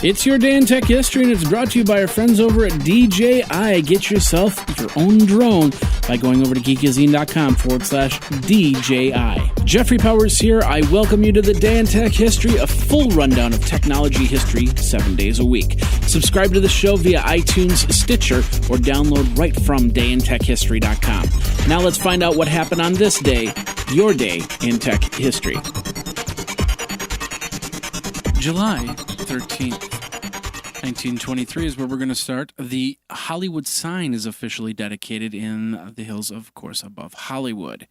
It's your day in tech history, and it's brought to you by our friends over at DJI. Get yourself your own drone by going over to geekazine.com/DJI. Jeffrey Powers here. I welcome you to the Day in Tech History, a full rundown of technology history 7 days a week. Subscribe to the show via iTunes, Stitcher, or download right from dayintechhistory.com. Now let's find out what happened on this day, your day in tech history. July 13th. 1923 is where we're going to start. The Hollywood sign is officially dedicated in the hills, of course, above Hollywood.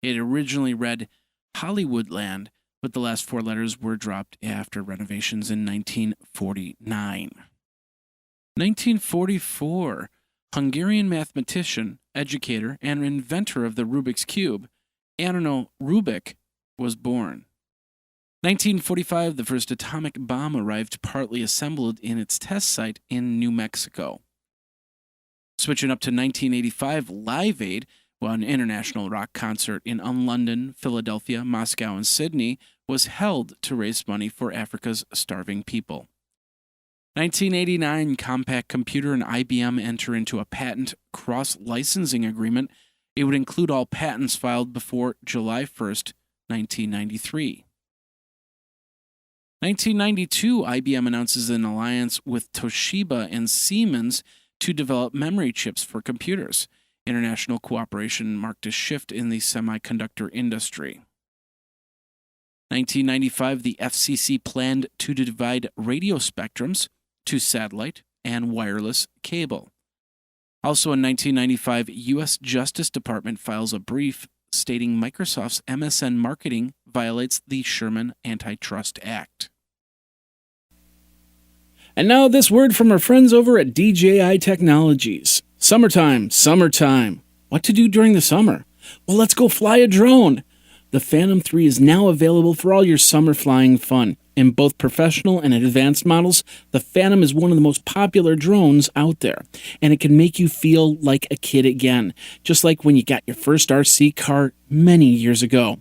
It originally read HollywoodLand, but the last four letters were dropped after renovations in 1949. 1944, Hungarian mathematician, educator, and inventor of the Rubik's Cube, Anno Rubik, was born. 1945, the first atomic bomb arrived partly assembled in its test site in New Mexico. Switching up to 1985, Live Aid, an international rock concert in London, Philadelphia, Moscow, and Sydney, was held to raise money for Africa's starving people. 1989, Compaq Computer and IBM enter into a patent cross-licensing agreement. It would include all patents filed before July 1st, 1993. 1992, IBM announces an alliance with Toshiba and Siemens to develop memory chips for computers. International cooperation marked a shift in the semiconductor industry. 1995, the FCC planned to divide radio spectrums to satellite and wireless cable. Also in 1995, U.S. Justice Department files a brief stating Microsoft's MSN marketing violates the Sherman Antitrust Act. And now this word from our friends over at DJI Technologies. Summertime. What to do during the summer? Well, let's go fly a drone. The Phantom 3 is now available for all your summer flying fun. In both professional and advanced models, the Phantom is one of the most popular drones out there, and it can make you feel like a kid again, just like when you got your first RC car many years ago.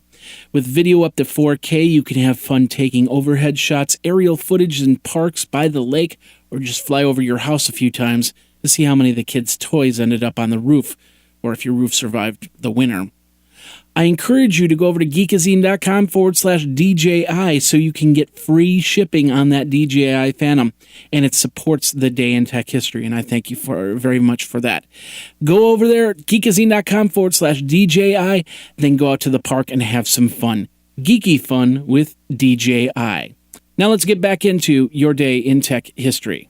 With video up to 4K, you can have fun taking overhead shots, aerial footage in parks, by the lake, or just fly over your house a few times to see how many of the kids' toys ended up on the roof, or if your roof survived the winter. I encourage you to go over to geekazine.com/DJI so you can get free shipping on that DJI Phantom, and it supports the Day in Tech History, and I thank you very much for that. Go over there, geekazine.com/DJI, then go out to the park and have some fun. Geeky fun with DJI. Now let's get back into your Day in Tech History.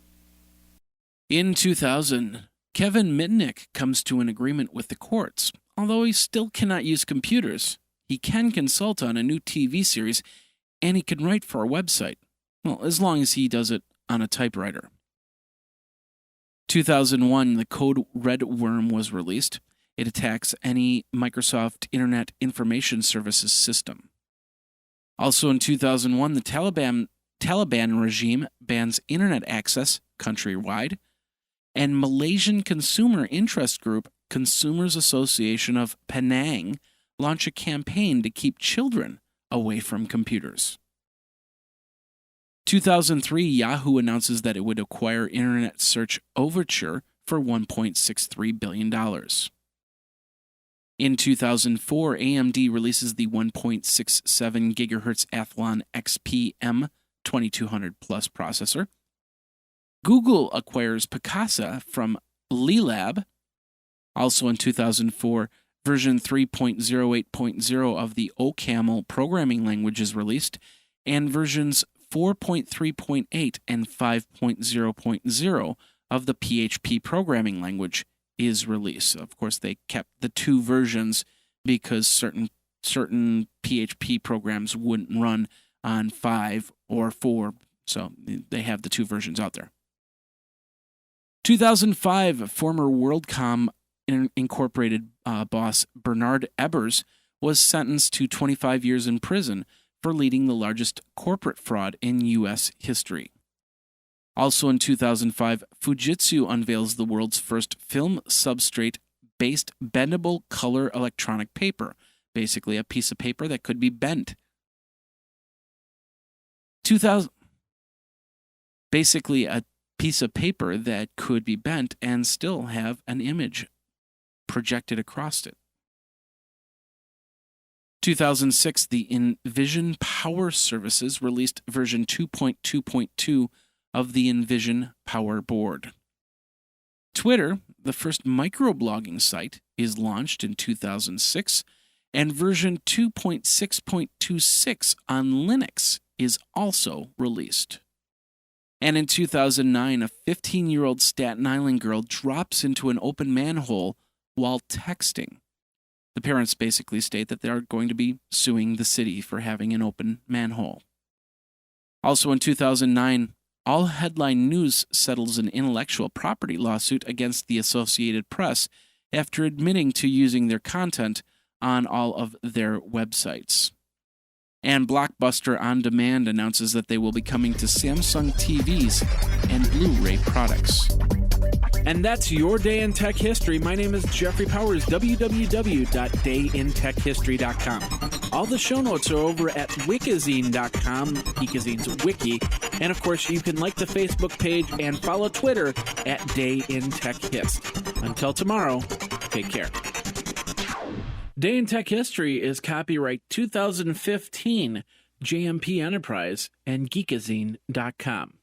In 2000, Kevin Mitnick comes to an agreement with the courts. Although he still cannot use computers, he can consult on a new TV series, and he can write for a website. Well, as long as he does it on a typewriter. 2001, the code Red Worm was released. It attacks any Microsoft Internet Information Services system. Also in 2001, the Taliban regime bans Internet access countrywide, and Malaysian consumer interest group Consumers Association of Penang launch a campaign to keep children away from computers. 2003, Yahoo announces that it would acquire Internet Search Overture for $1.63 billion. In 2004, AMD releases the 1.67 GHz Athlon XP M2200 Plus processor. Google acquires Picasa from Lilab. Also in 2004, version 3.08.0 of the OCaml programming language is released, and versions 4.3.8 and 5.0.0 of the PHP programming language is released. Of course, they kept the two versions because certain PHP programs wouldn't run on 5 or 4, so they have the two versions out there. 2005, former WorldCom Incorporated boss Bernard Ebbers was sentenced to 25 years in prison for leading the largest corporate fraud in U.S. history. Also in 2005, Fujitsu unveils the world's first film substrate-based bendable color electronic paper, basically a piece of paper that could be bent. basically a piece of paper that could be bent and still have an image projected across it. 2006, the Envision Power Services released version 2.2.2 of the Envision Power Board. Twitter, the first microblogging site, is launched in 2006, and version 2.6.26 on Linux is also released. And in 2009, a 15-year-old Staten Island girl drops into an open manhole while texting. The parents basically state that they are going to be suing the city for having an open manhole. Also in 2009, All Headline News settles an intellectual property lawsuit against the Associated Press after admitting to using their content on all of their websites. And Blockbuster On Demand announces that they will be coming to Samsung TVs and Blu-ray products. And that's your Day in Tech History. My name is Jeffrey Powers, www.dayintechhistory.com. All the show notes are over at wikizine.com, Geekazine's wiki. And of course, you can like the Facebook page and follow Twitter at Day in Tech Hist. Until tomorrow, take care. Day in Tech History is copyright 2015, JMP Enterprise and Geekazine.com.